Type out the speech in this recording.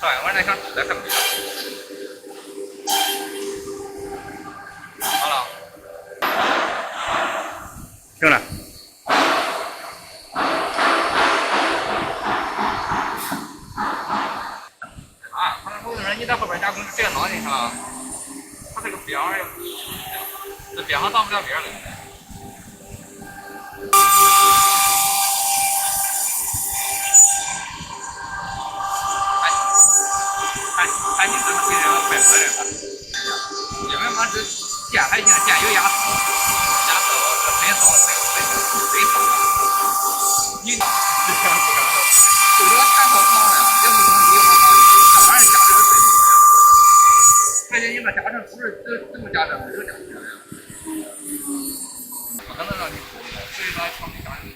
对，我那想吃的很不一样。好了，行了。啊，他那后面你在后边加工直接捞进去了，它这个边儿，这边上到不了边儿了。哎，你这么给人快乐人吧？因为嘛，这电还行，电有压缩，压缩这真烧真烧了。你这全不干了，就这个全靠糖了呀，也不可能有好这玩意儿加这个最好吃。而且你那加成不是怎么加成，没有加成呀？不可能让你吃的，所以说厂里加成。